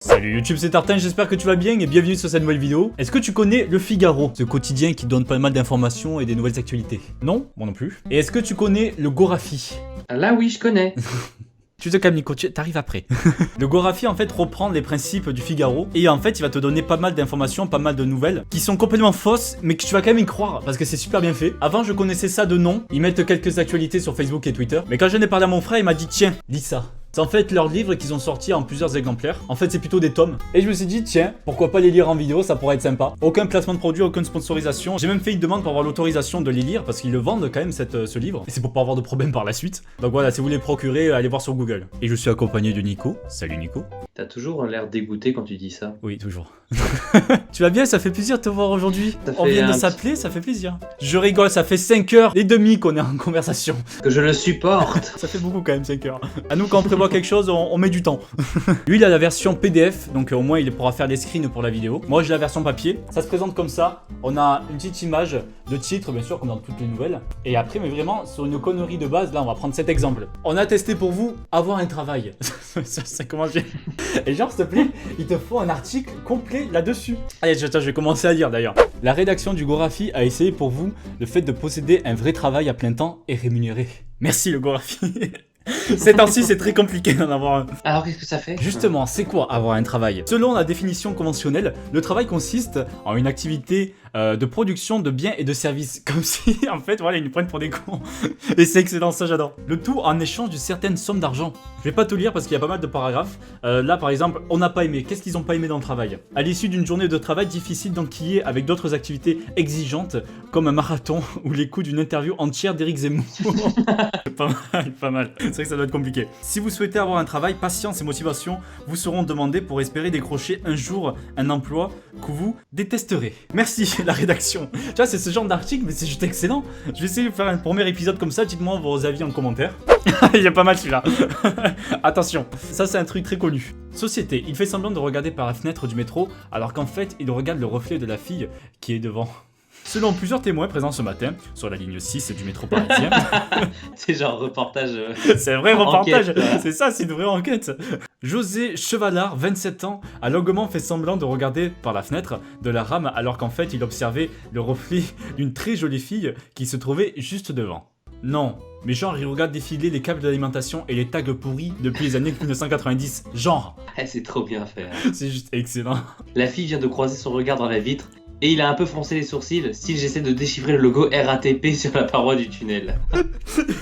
Salut YouTube, c'est Tartin, j'espère que tu vas bien et bienvenue sur cette nouvelle vidéo. Est-ce que tu connais Le Figaro, ce quotidien qui donne pas mal d'informations et des nouvelles actualités? Non? Moi non plus. Et est-ce que tu connais le Gorafi? Là oui, je connais. Tu te calmes Nico, t'arrives après. Le Gorafi en fait reprend les principes du Figaro et en fait il va te donner pas mal d'informations, pas mal de nouvelles qui sont complètement fausses mais que tu vas quand même y croire parce que c'est super bien fait. Avant je connaissais ça de nom, ils mettent quelques actualités sur Facebook et Twitter, mais quand j'en ai parlé à mon frère il m'a dit tiens, lis ça. C'est en fait leurs livres qu'ils ont sortis en plusieurs exemplaires. En fait, c'est plutôt des tomes. Et je me suis dit, tiens, pourquoi pas les lire en vidéo, ça pourrait être sympa. Aucun placement de produit, aucune sponsorisation. J'ai même fait une demande pour avoir l'autorisation de les lire parce qu'ils le vendent quand même ce livre. Et c'est pour pas avoir de problème par la suite. Donc voilà, si vous voulez le procurer, allez voir sur Google. Et je suis accompagné de Nico. Salut Nico. T'as toujours l'air dégoûté quand tu dis ça. Oui, toujours. Tu vas bien, ça fait plaisir de te voir aujourd'hui. On vient de s'appeler, ça fait plaisir. Je rigole, ça fait 5h30 qu'on est en conversation. Que je le supporte. Ça fait beaucoup quand même 5 heures. À nous, quand on prévoit quelque chose, on met du temps. Lui, il a la version PDF, donc au moins il pourra faire des screens pour la vidéo. Moi, j'ai la version papier. Ça se présente comme ça. On a une petite image de titre, bien sûr, comme dans toutes les nouvelles. Et après, mais vraiment, sur une connerie de base, là, on va prendre cet exemple. On a testé pour vous avoir un travail. Ça commence bien. Et genre, s'il te plaît, il te faut un article complet là-dessus. Allez, je vais commencer à lire d'ailleurs. La rédaction du Gorafi a essayé pour vous le fait de posséder un vrai travail à plein temps et rémunéré. Merci le Gorafi. Ces temps-ci, c'est très compliqué d'en avoir un. Alors, qu'est-ce que ça fait? Justement, c'est quoi avoir un travail? Selon la définition conventionnelle, le travail consiste en une activité de production de biens et de services. Comme si, en fait, voilà, ils nous prennent pour des cons. Et c'est excellent, ça j'adore. Le tout en échange d'une certaine somme d'argent. Je vais pas tout lire parce qu'il y a pas mal de paragraphes. Là, par exemple, on n'a pas aimé. Qu'est-ce qu'ils ont pas aimé dans le travail? À l'issue d'une journée de travail difficile d'enquiller avec d'autres activités exigeantes, comme un marathon ou l'écoute d'une interview entière d'Éric Zemmour. Pas mal, pas mal. C'est vrai que ça doit être compliqué. Si vous souhaitez avoir un travail, patience et motivation vous seront demandés pour espérer décrocher un jour un emploi que vous détesterez. Merci la rédaction. Tu vois, c'est ce genre d'article, mais c'est juste excellent. Je vais essayer de faire un premier épisode comme ça. Dites-moi vos avis en commentaire. Il y a pas mal celui-là. Attention, ça c'est un truc très connu. Société, il fait semblant de regarder par la fenêtre du métro alors qu'en fait il regarde le reflet de la fille qui est devant. Selon plusieurs témoins présents ce matin sur la ligne 6 du métro parisien. C'est genre reportage. C'est un vrai reportage. Enquête, c'est ça, c'est une vraie enquête. José Chevalard, 27 ans, a longuement fait semblant de regarder par la fenêtre de la rame alors qu'en fait il observait le reflet d'une très jolie fille qui se trouvait juste devant. Non, mais genre il regarde défiler les câbles d'alimentation et les tags pourris depuis les années 1990. Genre. C'est trop bien fait. C'est juste excellent. La fille vient de croiser son regard dans la vitre et il a un peu froncé les sourcils, style j'essaie de déchiffrer le logo RATP sur la paroi du tunnel.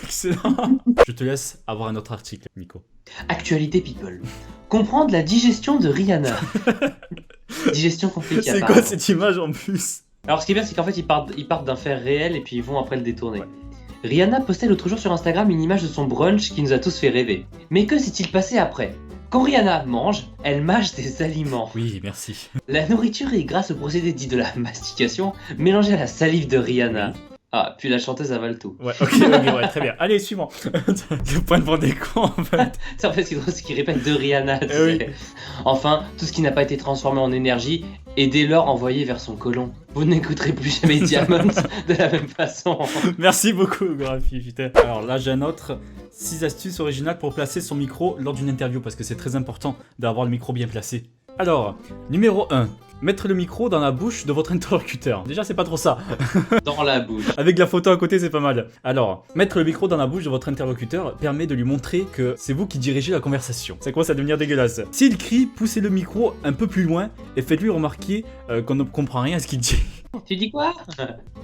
Excellent. Je te laisse avoir un autre article, Nico. Actualité people. Comprendre la digestion de Rihanna. Digestion compliquée. C'est quoi cette image en plus? Alors ce qui est bien, c'est qu'en fait ils partent d'un fait réel et puis ils vont après le détourner. Ouais. Rihanna postait l'autre jour sur Instagram une image de son brunch qui nous a tous fait rêver. Mais que s'est-il passé après? Quand Rihanna mange, elle mâche des aliments. Oui, merci. La nourriture est, grâce au procédé dit de la mastication, mélangée à la salive de Rihanna. Ah, puis la chanteuse avale tout. Ouais, ok, ouais, très bien. Allez, suivant. Le point pour des cons, en fait. C'est en fait ce qu'il répète de Rihanna, tu sais. Oui. Enfin, tout ce qui n'a pas été transformé en énergie est dès lors envoyé vers son côlon. Vous n'écouterez plus jamais Diamond de la même façon. Merci beaucoup, Gorafi, putain. Alors là, j'ai un autre. 6 astuces originales pour placer son micro lors d'une interview, parce que c'est très important d'avoir le micro bien placé. Alors, numéro 1. Mettre le micro dans la bouche de votre interlocuteur. Déjà, c'est pas trop ça. Dans la bouche. Avec la photo à côté, c'est pas mal. Alors, mettre le micro dans la bouche de votre interlocuteur permet de lui montrer que c'est vous qui dirigez la conversation. Ça commence à devenir dégueulasse. S'il crie, poussez le micro un peu plus loin et faites-lui remarquer qu'on ne comprend rien à ce qu'il dit. Tu dis quoi?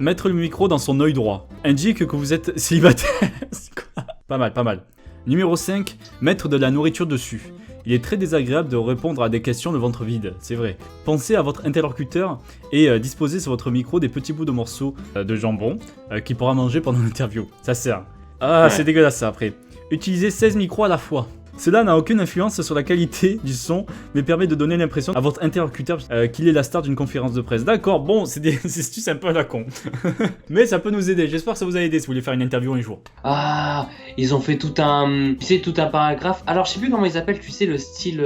Mettre le micro dans son œil droit indique que vous êtes célibataire. C'est quoi? Pas mal, pas mal. Numéro 5. Mettre de la nourriture dessus. Il est très désagréable de répondre à des questions le ventre vide, c'est vrai. Pensez à votre interlocuteur et disposez sur votre micro des petits bouts de morceaux de jambon qu'il pourra manger pendant l'interview. Ça sert. Ah, ouais. C'est dégueulasse ça après. Utilisez 16 micros à la fois. Cela n'a aucune influence sur la qualité du son, mais permet de donner l'impression à votre interlocuteur qu'il est la star d'une conférence de presse. D'accord, bon, c'est juste un peu à la con. Mais ça peut nous aider, j'espère que ça vous a aidé si vous voulez faire une interview un jour. Ah, ils ont fait tout un paragraphe. Alors je sais plus comment ils appellent, tu sais, le style...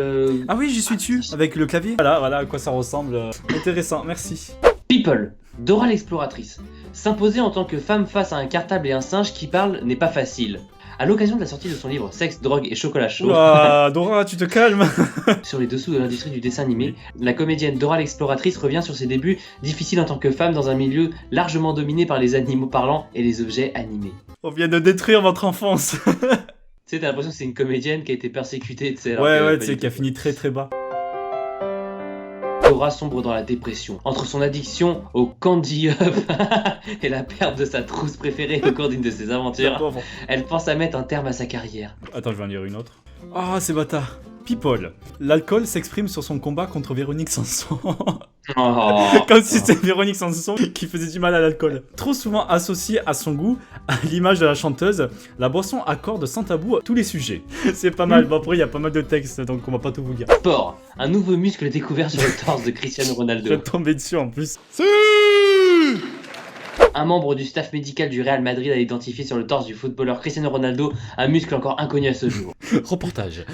Ah oui, j'y suis dessus, avec le clavier. Voilà à quoi ça ressemble. Intéressant, merci. People, Dora l'exploratrice. S'imposer en tant que femme face à un cartable et un singe qui parle n'est pas facile. À l'occasion de la sortie de son livre Sexe, drogue et chocolat chaud, Ouah, Dora, tu te calmes. sur les dessous de l'industrie du dessin animé, la comédienne Dora l'exploratrice revient sur ses débuts difficiles en tant que femme dans un milieu largement dominé par les animaux parlants et les objets animés. On vient de détruire votre enfance. Tu sais, t'as l'impression que c'est une comédienne qui a été persécutée, tu sais. alors que Ouais, pas tu sais, du qui a tout. fini très très bas. Dora sombre dans la dépression. Entre son addiction au candy up et la perte de sa trousse préférée au cours d'une de ses aventures, elle pense à mettre un terme à sa carrière. Attends, je vais en lire une autre. Ah, c'est bâtard. People. L'alcool s'exprime sur son combat contre Véronique Sanson. Oh. Comme si c'était Véronique Sanson qui faisait du mal à l'alcool. Trop souvent associée à son goût, à l'image de la chanteuse, la boisson accorde sans tabou à tous les sujets. C'est pas mal. Bon, après, il y a pas mal de textes, donc on va pas tout vous dire. Sport. Un nouveau muscle découvert sur le torse de Cristiano Je Ronaldo. vais tomber dessus en plus. Un membre du staff médical du Real Madrid a identifié sur le torse du footballeur Cristiano Ronaldo un muscle encore inconnu à ce jour. Reportage.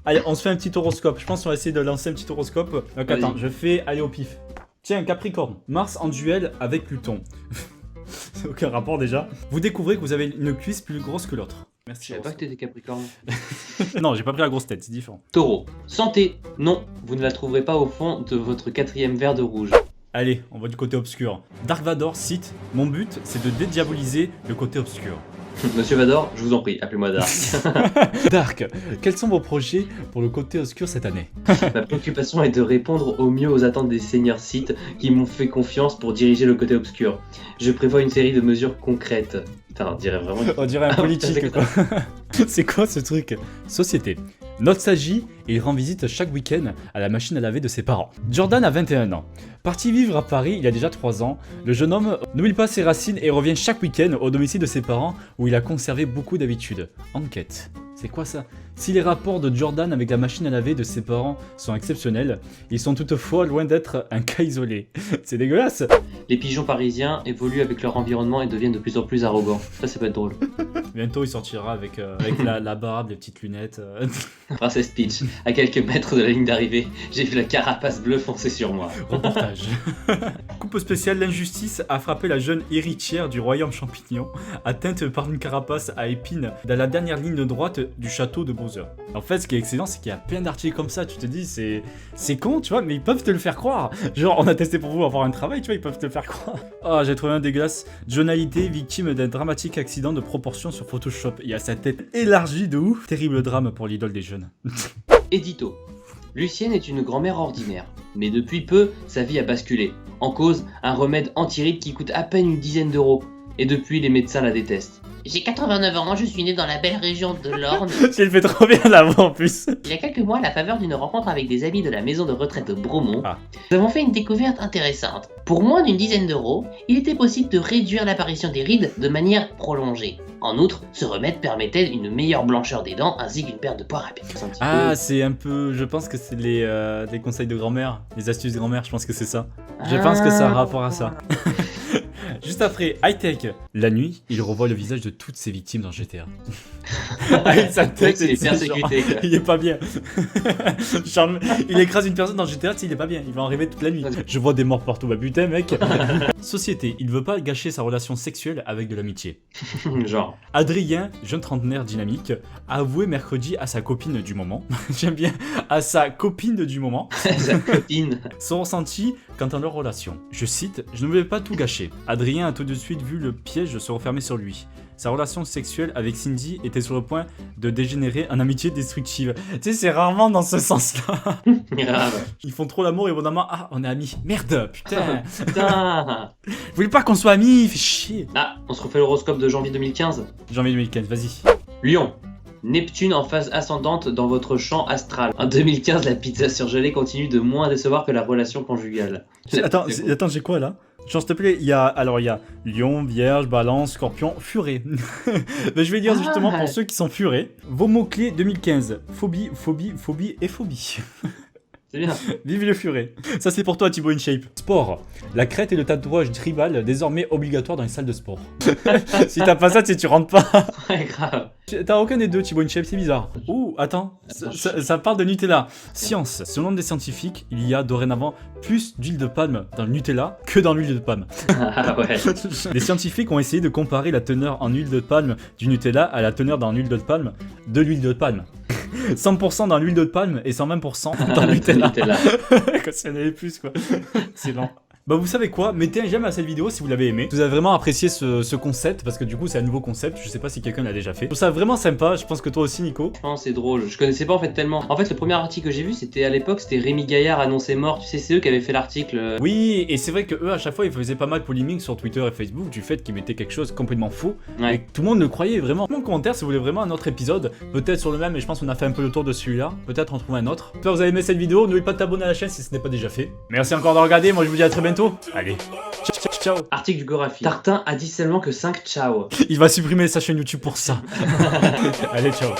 Allez, on se fait un petit horoscope. Je pense qu'on va essayer de lancer un petit horoscope. Donc Vas-y. attends, je fais aller au pif. Tiens, Capricorne. Mars en duel avec Pluton. C'est aucun rapport déjà. Vous découvrez que vous avez une cuisse plus grosse que l'autre. Je Merci. savais pas que t'étais Capricorne. Non, j'ai pas pris la grosse tête, c'est différent. Taureau. Santé. Non, vous ne la trouverez pas au fond de votre 4e verre de rouge. Allez, on va du côté obscur. Dark Vador cite: mon but, c'est de dédiaboliser le côté obscur. Monsieur Vador, je vous en prie, appelez-moi Dark. Dark, quels sont vos projets pour le côté obscur cette année? Ma préoccupation est de répondre au mieux aux attentes des seniors sites qui m'ont fait confiance pour diriger le côté obscur. Je prévois une série de mesures concrètes. Putain, on dirait vraiment... On dirait un Ah, politique putain, quoi. C'est quoi ce truc? Société. Nostalgie, et il rend visite chaque week-end à la machine à laver de ses parents. Jordan a 21 ans. Parti vivre à Paris il y a déjà 3 ans, le jeune homme n'oublie pas ses racines et revient chaque week-end au domicile de ses parents où il a conservé beaucoup d'habitudes. Enquête. C'est quoi ça? Si les rapports de Jordan avec la machine à laver de ses parents sont exceptionnels, ils sont toutefois loin d'être un cas isolé. C'est dégueulasse. Les pigeons parisiens évoluent avec leur environnement et deviennent de plus en plus arrogants. Ça peut être drôle. Bientôt il sortira avec la barbe, les petites lunettes. Princess Peach, à quelques mètres de la ligne d'arrivée, j'ai vu la carapace bleue foncer sur moi. Reportage. Coupe spéciale, l'injustice a frappé la jeune héritière du royaume champignon, atteinte par une carapace à épines dans la dernière ligne droite du château de Bowser. En fait, ce qui est excellent, c'est qu'il y a plein d'articles comme ça, tu te dis, c'est con, tu vois, mais ils peuvent te le faire croire. Genre, on a testé pour vous avoir un travail, tu vois, ils peuvent te le faire croire. Oh, j'ai trouvé un dégueulasse. John Hallyday, victime d'un dramatique accident de proportion sur Photoshop. Il a sa tête élargie de ouf. Terrible drame pour l'idole des jeunes. Édito. Lucienne est une grand-mère ordinaire, mais depuis peu, sa vie a basculé. En cause, un remède anti-rides qui coûte à peine une dizaine d'euros. Et depuis, les médecins la détestent. J'ai 89 ans, je suis né dans la belle région de l'Orne. J'ai le fait trop bien la voix en plus. Il y a quelques mois, à la faveur d'une rencontre avec des amis de la maison de retraite de Bromont, Ah. nous avons fait une découverte intéressante. Pour moins d'une dizaine d'euros, il était possible de réduire l'apparition des rides de manière prolongée. En outre, ce remède permettait une meilleure blancheur des dents ainsi qu'une perte de poids rapide. C'est un petit Ah, c'est un peu. Je pense que c'est les conseils de grand-mère, les astuces de grand-mère, je pense que c'est ça. Je pense que ça a rapport à ça. Juste après, high-tech. La nuit, il revoit le visage de toutes ses victimes dans GTA. Avec sa tête, il est c'est genre, persécuté, quoi. il est pas bien. Genre, il écrase une personne dans GTA, tu sais, il est pas bien. Il va en rêver toute la nuit. Je vois des morts partout. Bah putain, mec. Société, il veut pas gâcher sa relation sexuelle avec de l'amitié. Genre. Adrien, jeune trentenaire dynamique, a avoué mercredi à sa copine du moment, j'aime bien, à sa copine du moment, Sa copine. son ressenti quant à leur relation. Je cite: je ne voulais pas tout gâcher. Adrien a tout de suite vu le piège se refermer sur lui. Sa relation sexuelle avec Cindy était sur le point de dégénérer en amitié destructive. Tu sais, c'est rarement dans ce sens-là. Grave. Ils font trop l'amour et évidemment, ah, on est amis. Merde, putain. Putain. Vous voulez pas qu'on soit amis? Fait chier. Ah, on se refait l'horoscope de janvier 2015. Janvier 2015, vas-y. Lion. Neptune en phase ascendante dans votre champ astral. En 2015, la pizza surgelée continue de moins décevoir que la relation conjugale. Attends, j'ai quoi là? Genre, s'il te plaît, il y a Lion, Vierge, Balance, Scorpion, Furet. Ben, je vais dire justement pour ceux qui sont furés. Vos mots-clés 2015: phobie, phobie, phobie et phobie. C'est bien. Vive le furet. Ça c'est pour toi Thibaut InShape. Sport. La crête et le tatouage tribal désormais obligatoires dans les salles de sport. Si t'as pas ça, tu rentres pas. Ouais, grave. T'as aucun des deux Thibaut InShape, c'est bizarre. Ouh, attends, ça parle de Nutella. Science. Selon des scientifiques, il y a dorénavant plus d'huile de palme dans le Nutella que dans l'huile de palme. Ah ouais. Les scientifiques ont essayé de comparer la teneur en huile de palme du Nutella à la teneur dans l'huile de palme de l'huile de palme. 100% dans l'huile de palme et 120% dans le Nutella. Nutella. Quand il y en avait plus quoi. C'est lent. Bah vous savez quoi, mettez un j'aime à cette vidéo si vous l'avez aimé. Si vous avez vraiment apprécié ce concept, parce que du coup c'est un nouveau concept, je sais pas si quelqu'un l'a déjà fait. Je trouve ça vraiment sympa, je pense que toi aussi Nico. Franchement, c'est drôle. Je connaissais pas en fait tellement. En fait, le premier article que j'ai vu, c'était à l'époque, c'était Rémi Gaillard annoncé mort. Tu sais, c'est eux qui avaient fait l'article. Oui, et c'est vrai que eux à chaque fois ils faisaient pas mal de polémiques sur Twitter et Facebook du fait qu'ils mettaient quelque chose complètement faux. Ouais. Et que tout le monde le croyait vraiment. En commentaire si vous voulez vraiment un autre épisode, peut-être sur le même, mais je pense qu'on a fait un peu le tour de celui-là. Peut-être en trouver un autre. J'espère que vous avez aimé cette vidéo, n'oubliez pas de t'abonner à la chaîne si ce n'est pas déjà fait. Merci encore de regarder, moi je vous dis à très bientôt. Allez. Ciao. Article du Gorafi. Tartin a dit seulement que 5 ciao. Il va supprimer sa chaîne YouTube pour ça. Allez, ciao.